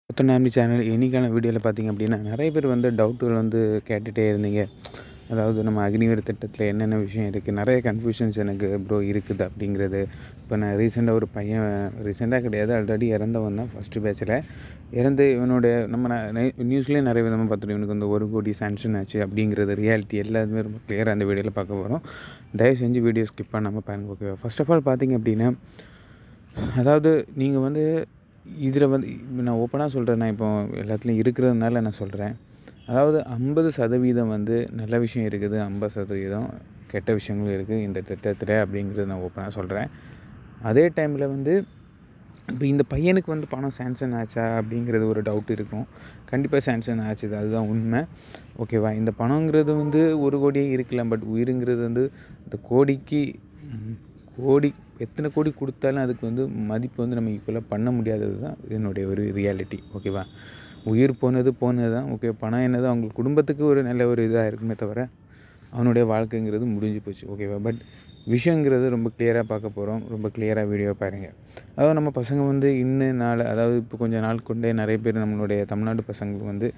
புத்தனாமி channel இன்னைக்கான வீடியோவில் பார்த்தீங்க அப்படின்னா நிறைய பேர் வந்து டவுட்டுகள் வந்து கேட்டுகிட்டே இருந்தீங்க. அதாவது நம்ம அக்னிவீர் திட்டத்தில் என்னென்ன விஷயம் இருக்குது, நிறைய கன்ஃபியூஷன்ஸ் எனக்கு ப்ரோ இருக்குது அப்படிங்கிறது. இப்போ நான் ரீசெண்டாக ஒரு பையன், ரீசெண்டாக கிடையாது, ஆல்ரெடி இறந்தவன் தான் ஃபஸ்ட்டு பேட்சில் இறந்து. இவனுடைய நம்ம நியூஸ்லேயே நிறைய விதமாக பார்த்துட்டோம். இவனுக்கு வந்து 1 கோடி சாங்ஷன் ஆச்சு அப்படிங்கிறது ரியாலிட்டி எல்லாத்துமே ரொம்ப கிளியராக அந்த வீடியோவில் பார்க்க போகிறோம். தயவு செஞ்சு வீடியோ ஸ்கிப் பண்ணாமல் பாருங்கள், ஓகேவா? ஃபர்ஸ்ட் ஆஃப் ஆல் பார்த்தீங்க அப்படின்னா, அதாவது நீங்கள் வந்து இதில் வந்து நான் ஓப்பனாக சொல்கிறேன், நான் இப்போ எல்லாத்துலேயும் இருக்கிறதுனால நான் சொல்கிறேன். அதாவது 50% வந்து நல்ல விஷயம் இருக்குது, 50% கெட்ட விஷயங்களும் இருக்குது இந்த திட்டத்தில் அப்படிங்கிறது நான் ஓப்பனாக சொல்கிறேன். அதே டைமில் வந்து இப்போ இந்த பையனுக்கு வந்து பணம் சாங்ஷன் ஆச்சா அப்படிங்கிறது ஒரு டவுட் இருக்கும். கண்டிப்பாக சாங்ஷன் ஆச்சுது, அதுதான் உண்மை, ஓகேவா? இந்த பணங்கிறது வந்து 1 கோடியே இருக்கலாம், பட் உயிருங்கிறது வந்து இந்த கோடிக்கு கோடி எத்தனை கோடி கொடுத்தாலும் அதுக்கு வந்து மதிப்பு வந்து நம்ம ஈக்குவலாக பண்ண முடியாதது தான் என்னுடைய ஒரு ரியாலிட்டி, ஓகேவா? உயிர் போனது தான், ஓகே. பணம் என்னது அவங்க குடும்பத்துக்கு ஒரு நல்ல ஒரு இதாக இருக்குமே தவிர அவனுடைய வாழ்க்கைங்கிறது முடிஞ்சு போச்சு, ஓகேவா? பட் விஷயங்கிறது ரொம்ப கிளியராக பார்க்க போகிறோம். ரொம்ப கிளியராக வீடியோ பாருங்கள். அதாவது நம்ம பசங்க வந்து அதாவது இப்போ கொஞ்சம் நாள் கொண்டே நிறைய பேர் நம்மளுடைய தமிழ்நாடு பசங்களுக்கு வந்து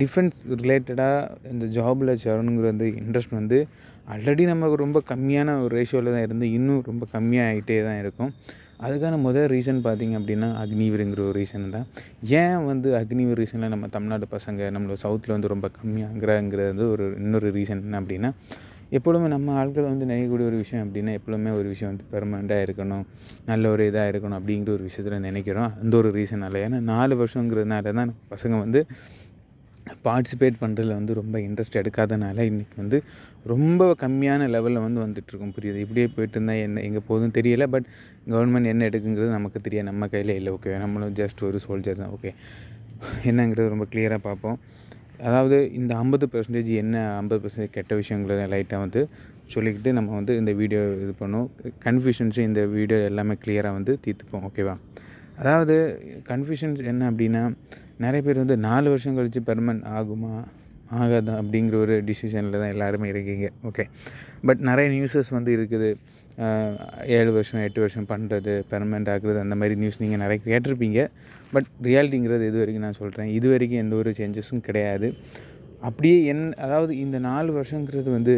டிஃபென்ஸ் ரிலேட்டடாக இந்த ஜாபில் சேரணுங்கிற வந்து இன்ட்ரெஸ்ட் வந்து ஆல்ரெடி நமக்கு ரொம்ப கம்மியான ஒரு ரேஷியோவில் தான் இருந்து இன்னும் ரொம்ப கம்மியாக ஆகிட்டே தான் இருக்கும். அதுக்கான முதல் ரீசன் பார்த்திங்க அப்படின்னா அக்னிவீருங்கிற ஒரு ரீசன் தான். ஏன் வந்து அக்னிவீர் ரீசனில் நம்ம தமிழ்நாடு பசங்க நம்மளோட சவுத்தில் வந்து ரொம்ப கம்மியாங்கிறது இன்னொரு ரீசன் என்ன அப்படின்னா, எப்பொழுதுமே நம்ம ஆட்கள் வந்து நினைக்கக்கூடிய ஒரு விஷயம் அப்படின்னா, எப்பொழுதுமே ஒரு விஷயம் வந்து பெர்மனெண்ட்டாக இருக்கணும், நல்ல ஒரு இதாக இருக்கணும் அப்படிங்கிற ஒரு விஷயத்தில் நினைக்கிறோம். அந்த ஒரு ரீசனால், ஏன்னா 4 வருஷங்கிறதுனால தான் பசங்க வந்து பார்ட்டிசிபேட் பண்ணுறதுல வந்து ரொம்ப இன்ட்ரெஸ்ட் எடுக்காதனால இன்றைக்கி வந்து ரொம்ப கம்மியான லெவலில் வந்து வந்துட்டுருக்கோம். புரியுது? இப்படியே போயிட்டு இருந்தால் எங்கே போகுதுன்னு தெரியலை. பட் கவர்மெண்ட் என்ன எடுக்குங்கிறது நமக்கு தெரியாது, நம்ம கையில் இல்லை, ஓகே. நம்மளும் ஜஸ்ட் ஒரு சோல்ஜர் தான், ஓகே. என்னங்கிறது ரொம்ப கிளியராக பார்ப்போம். அதாவது இந்த 50% என்ன, 50% கெட்ட விஷயங்களை லைட்டாக வந்து சொல்லிக்கிட்டு நம்ம வந்து இந்த வீடியோ இது பண்ணுவோம். கன்ஃபியூஷன்ஸு இந்த வீடியோ எல்லாமே கிளியராக வந்து தீர்த்துப்போம், ஓகேவா? அதாவது கன்ஃபியூஷன்ஸ் என்ன அப்படின்னா, நிறைய பேர் வந்து 4 வருஷம் கழித்து பெர்மனெண்ட் ஆகுமா ஆகாதா அப்படிங்கிற ஒரு டிசிஷனில் தான் எல்லாருமே இருக்கீங்க, ஓகே. பட் நிறைய நியூஸஸ் வந்து இருக்குது, 7 வருஷம் 8 வருஷம் பண்ணுறது, பெர்மனெண்ட் ஆகுறது, அந்த மாதிரி நியூஸ் நீங்கள் நிறைய கேட்டிருப்பீங்க. பட் ரியாலிட்டிங்கிறது இது வரைக்கும் நான் சொல்கிறேன், இது வரைக்கும் எந்த ஒரு சேஞ்சஸும் கிடையாது. அப்படியே அதாவது இந்த 4 வருஷங்கிறது வந்து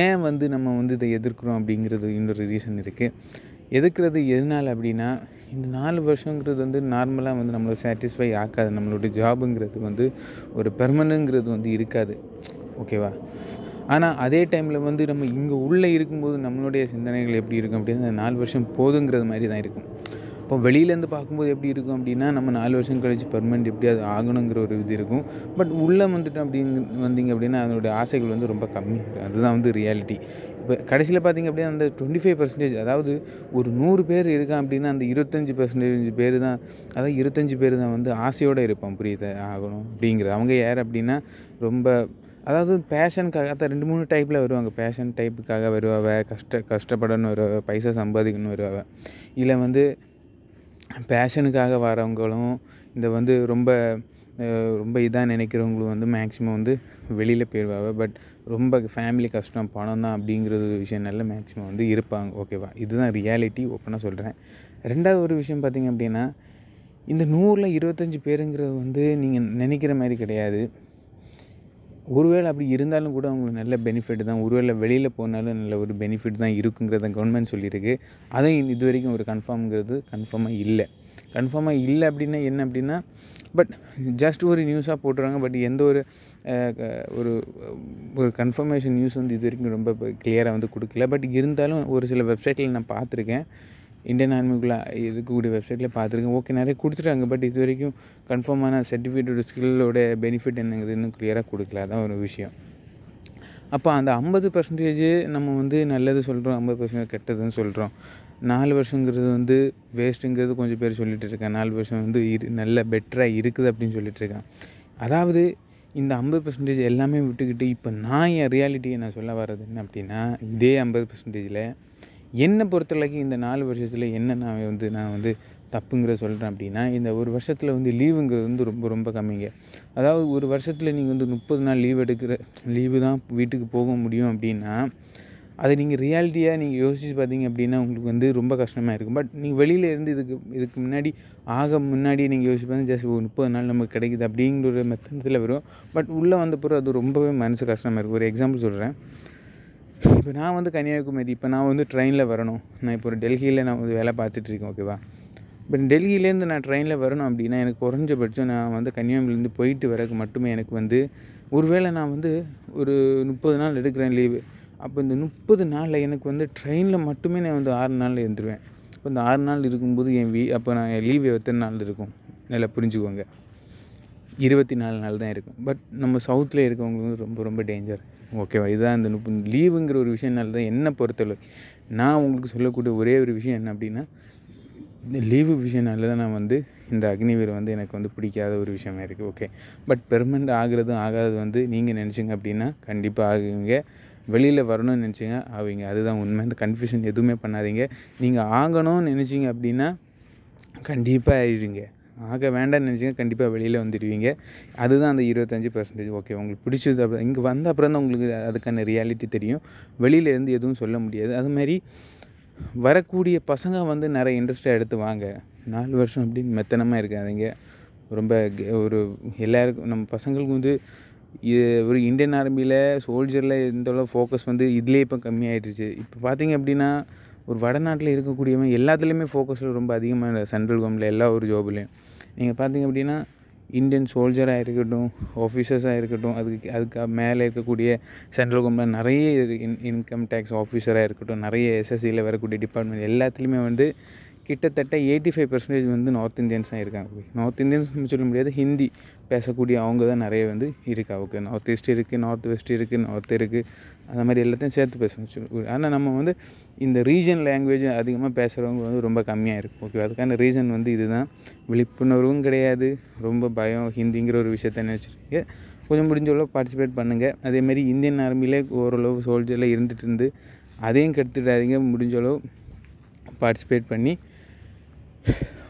ஏன் வந்து நம்ம வந்து இதை எதிர்க்கிறோம் அப்படிங்கிறது இன்னொரு ரீசன் இருக்குது. எதிர்க்கிறது எதனால் அப்படின்னா, இந்த 4 வருஷங்கிறது வந்து நார்மலாக வந்து நம்மளை சாட்டிஸ்ஃபை ஆக்காது. நம்மளுடைய ஜாபுங்கிறது வந்து ஒரு பெர்மனன்ட்ங்கிறது வந்து இருக்காது, ஓகேவா? ஆனால் அதே டைமில் வந்து நம்ம இங்கே உள்ளே இருக்கும்போது நம்மளுடைய சிந்தனைகள் எப்படி இருக்கும் அப்படின்னா, அந்த 4 வருஷம் போதுங்கிறது மாதிரி தான் இருக்கும். இப்போ வெளியிலேருந்து பார்க்கும்போது எப்படி இருக்கும் அப்படின்னா, நம்ம 4 வருஷம் கழித்து பெர்மனெண்ட் எப்படியாவது ஆகணுங்கிற ஒரு இது இருக்கும். பட் உள்ளே வந்துட்டு வந்தீங்க அப்படின்னா அதனுடைய ஆசைகள் வந்து ரொம்ப கம்மி. அதுதான் வந்து ரியாலிட்டி. இப்போ கடைசியில் பார்த்திங்க அப்படின்னா அந்த 25%, அதாவது ஒரு 100 பேர் இருக்கான் அப்படின்னா அந்த 25% பேர் தான், அதாவது 25 பேர் தான் வந்து ஆசையோடு இருப்பான், புரியுது, ஆகணும் அப்படிங்கிறது. அவங்க யார் அப்படின்னா, ரொம்ப அதாவது பேஷனுக்காக, அதான் 2 3 டைப்பில் வருவாங்க. பேஷன் டைப்புக்காக வருவாங்க, கஷ்டப்படணும் வருவாங்க, பைசா சம்பாதிக்கணும் வருவாங்க. இல்லை வந்து பேஷனுக்காக வரவங்களும், இந்த வந்து ரொம்ப ரொம்ப இதாக நினைக்கிறவங்களும் வந்து மேக்ஸிமம் வந்து வெளியில் போயிடுவாங்க. பட் ரொம்ப ஃபேமிலி கஷ்டம், பணம் தான் அப்படிங்கிறது விஷயம்னால மேக்ஸிமம் வந்து இருப்பாங்க, ஓகேவா? இதுதான் ரியாலிட்டி, ஓப்பனாக சொல்கிறேன். ரெண்டாவது ஒரு விஷயம் பார்த்திங்க அப்படின்னா, இந்த 100ல் 25 பேருங்கிறது வந்து நீங்கள் நினைக்கிற மாதிரி கிடையாது. ஒருவேளை அப்படி இருந்தாலும் கூட அவங்களுக்கு நல்ல பெனிஃபிட் தான். ஒருவேளை வெளியில் போனாலும் நல்ல ஒரு பெனிஃபிட் தான் இருக்குங்கிறத கவர்மெண்ட் சொல்லியிருக்கு. அதையும் இது வரைக்கும் ஒரு கன்ஃபார்மாக இல்லை. அப்படின்னா என்ன அப்படின்னா, பட் ஜஸ்ட் ஒரு நியூஸாக போட்டுறாங்க. பட் எந்த ஒரு ஒரு கன்ஃபர்மேஷன் நியூஸ் வந்து இது வரைக்கும் ரொம்ப கிளியராக வந்து கொடுக்கல. பட் இருந்தாலும் ஒரு சில வெப்சைட்டில் நான் பார்த்துருக்கேன், இந்தியன் ஆர்மிக்குள்ளே இருக்கக்கூடிய வெப்சைட்டில் பார்த்துருக்கேன். ஓகே, நிறைய கொடுத்துட்டாங்க. பட் இது வரைக்கும் கன்ஃபார்மான சர்டிஃபிகேட்டோட ஸ்கில்லோட பெனிஃபிட் என்னங்கிறது இன்னும் கிளியராக கொடுக்கல. அதான் ஒரு விஷயம். அப்போ அந்த 50% நம்ம வந்து நல்லது சொல்கிறோம், 50% கெட்டதுன்னு சொல்கிறோம். 4 வருஷங்கிறது வந்து வேஸ்ட்டுங்கிறது கொஞ்சம் பேர் சொல்லிகிட்டு இருக்காங்க. 4 வருஷம் வந்து நல்ல பெட்டராக இருக்குது அப்படின்னு சொல்லிட்டு இருக்கான். அதாவது இந்த 50% எல்லாமே விட்டுக்கிட்டு இப்போ நான் என் ரியாலிட்டியை நான் சொல்ல வர்றது என்ன அப்படின்னா, இதே 50%ல் என்னை பொறுத்தளவுக்கு இந்த 4 வருஷத்தில் என்ன நான் வந்து தப்புங்கிற சொல்கிறேன் அப்படின்னா, இந்த ஒரு வருஷத்தில் வந்து லீவுங்கிறது வந்து ரொம்ப ரொம்ப கம்மிங்க. அதாவது ஒரு வருஷத்தில் நீங்கள் வந்து 30 நாள் லீவு தான் வீட்டுக்கு போக முடியும் அப்படின்னா, அதை நீங்கள் ரியாலிட்டியாக நீங்கள் யோசித்து பார்த்தீங்க அப்படின்னா உங்களுக்கு வந்து ரொம்ப கஷ்டமாக இருக்கும். பட் நீங்கள் வெளியில் இருந்து இதுக்கு முன்னாடி முன்னாடி நீங்கள் யோசிப்பாங்க ஜஸ்ட் 30 நாள் நமக்கு கிடைக்குது அப்படிங்கிற ஒரு மெத்தனத்தில் வரும். பட் உள்ளே வந்த பிறகு அது ரொம்பவே மனசு கஷ்டமாக இருக்குது. ஒரு எக்ஸாம்பிள் சொல்கிறேன். இப்போ நான் வந்து கன்னியாகுமரி, இப்போ நான் வந்து ட்ரெயினில் வரணும். நான் இப்போ ஒரு டெல்லியில் நான் வந்து வேலை பார்த்துட்ருக்கேன், ஓகேவா. இப்போ டெல்லியிலேருந்து நான் ட்ரெயினில் வரணும் அப்படின்னா எனக்கு குறைஞ்சபட்சம் நான் வந்து கன்னியாகுமரியிலேருந்து போயிட்டு வரக்கு மட்டுமே எனக்கு வந்து ஒருவேளை நான் வந்து ஒரு 30 நாள் எடுக்கிறேன் லீவு. அப்போ இந்த 30 நாளில் எனக்கு வந்து ட்ரெயினில் மட்டுமே நான் வந்து 6 நாளில் இருந்துருவேன். இப்போ இந்த 6 நாள் இருக்கும்போது அப்போ நான் என் லீவு எத்தனை நாள் இருக்கும் நல்லா புரிஞ்சுக்கோங்க. 24 நாள் தான் இருக்கும். பட் நம்ம சவுத்தில் இருக்கவங்களுக்கு ரொம்ப ரொம்ப டேஞ்சர், ஓகேவா. இதுதான் இந்த லீவுங்கிற ஒரு விஷயம்னால தான் என்னை பொறுத்தளவு நான் உங்களுக்கு சொல்லக்கூடிய ஒரே ஒரு விஷயம் என்ன அப்படின்னா, இந்த லீவு விஷயம்னால தான் நான் வந்து இந்த அக்னிவீர் வந்து எனக்கு வந்து பிடிக்காத ஒரு விஷயமா இருக்குது, ஓகே. பட் பெர்மனெண்ட் ஆகிறது ஆகாது வந்து நீங்கள் நினச்சிங்க அப்படின்னா கண்டிப்பாக ஆகுவீங்க. வெளியில் வரணும்னு நினச்சிங்க ஆவீங்க. அதுதான் உண்மை. இந்த கன்ஃபியூஷன் எதுவுமே பண்ணாதீங்க. நீங்கள் ஆகணும்னு நினச்சிங்க அப்படின்னா கண்டிப்பாக ஆயிடுவீங்க. ஆக வேண்டாம்னு நினச்சிங்க கண்டிப்பாக வெளியில் வந்துடுவீங்க. அதுதான் அந்த 25%, ஓகே. உங்களுக்கு பிடிச்சது அப்புறம் இங்கே வந்த அப்புறம் தான் உங்களுக்கு அதுக்கான ரியாலிட்டி தெரியும். வெளியிலேருந்து எதுவும் சொல்ல முடியாது. அதுமாதிரி வரக்கூடிய பசங்க வந்து நிறைய இன்ட்ரெஸ்ட்டாக எடுத்து வாங்க. 4 வருஷம் அப்படின்னு மெத்தனமாக இருக்காதீங்க. ரொம்ப ஒரு எல்லாருக்கும் நம்ம பசங்களுக்கு வந்து ஒரு இந்தியன் ஆர்மியில் சோல்ஜரில் இருந்தளவு ஃபோக்கஸ் வந்து இதுலேயே இப்போ கம்மியாயிடுச்சு. இப்போ பார்த்தீங்க அப்படின்னா ஒரு வடநாட்டில் இருக்கக்கூடியவன் எல்லாத்துலேயுமே ஃபோக்கஸில் ரொம்ப அதிகமாக சென்ட்ரல் கவர்மெண்ட்டில் எல்லா ஒரு ஜாப்லேயும் நீங்கள் பார்த்தீங்க அப்படின்னா இந்தியன் சோல்ஜராக இருக்கட்டும், ஆஃபீஸர்ஸாக இருக்கட்டும், அதுக்கு மேலே இருக்கக்கூடிய சென்ட்ரல் கவர்மெண்ட் நிறைய இன்கம் டேக்ஸ் ஆஃபீஸராக இருக்கட்டும், நிறைய எஸ்எஸ்சியில் வரக்கூடிய டிபார்ட்மெண்ட் எல்லாத்துலேயுமே வந்து கிட்டத்தட்ட 85% வந்து நார்த் இந்தியன்ஸாக இருக்காங்க. நார்த் இந்தியன்ஸ் சொல்ல முடியாது, ஹிந்தி பேசக்கூடிய அவங்க தான் நிறைய வந்து இருக்கா, ஓகே. நார்த் ஈஸ்ட் இருக்குது, நார்த் வெஸ்ட் இருக்குது, நார்த் இருக்குது, அந்த மாதிரி எல்லாத்தையும் சேர்த்து பேசணும். ஆனால் நம்ம வந்து இந்த ரீஜன் லாங்குவேஜ் அதிகமாக பேசுகிறவங்க வந்து ரொம்ப கம்மியாக இருக்குது, ஓகே. அதுக்கான ரீசன் வந்து இதுதான். விழிப்புணர்வும் கிடையாது, ரொம்ப பயம். ஹிந்திங்கிற ஒரு விஷயத்த நினச்சிருக்கீங்க. கொஞ்சம் முடிஞ்ச அளவு பார்ட்டிசிபேட் பண்ணுங்கள். அதேமாதிரி இந்தியன் ஆர்மியிலே ஓரளவு சோல்ஜரில் இருந்துட்டு அதையும் கெடுத்துடாதீங்க. முடிஞ்ச அளவு பார்ட்டிசிபேட் பண்ணி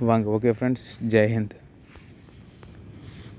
வாங்க, ஓகே ஃப்ரெண்ட்ஸ். ஜெய் ஹிந்த்.